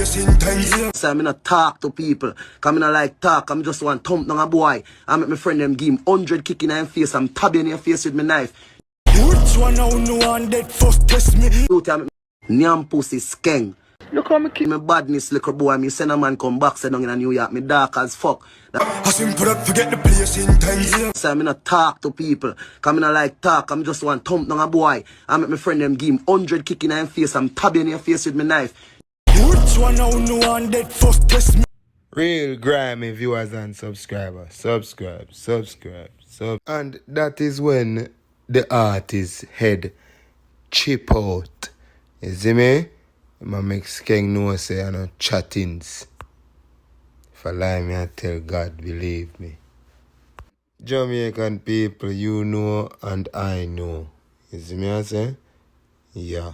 So I'm not talk to people. Cause I not like talk. I'm just one thump down a boy. I make my friend them give him 100 kick in your face. I'm tabbing your face with my knife. Which one now no one that first test me? Nyam pussy skeng. Look how me keep my badness, little boy. Me send a man come back, say down in New York. Me dark as fuck. I simple that forget the place in time. So I'm not talk to people. Cause I not like talk. I'm just one thump down a boy. I make my friend them give him 100 kick in your face. I'm tabbing your face with my knife. Which one now no one that first test me? Real grimy viewers and subscribers. Subscribe. And that is when the artist's head chip out. You see me? I make skeng know say I no chattings. If I lie me, I tell God, believe me. Jamaican people, you know and I know. You see me I say? Yeah.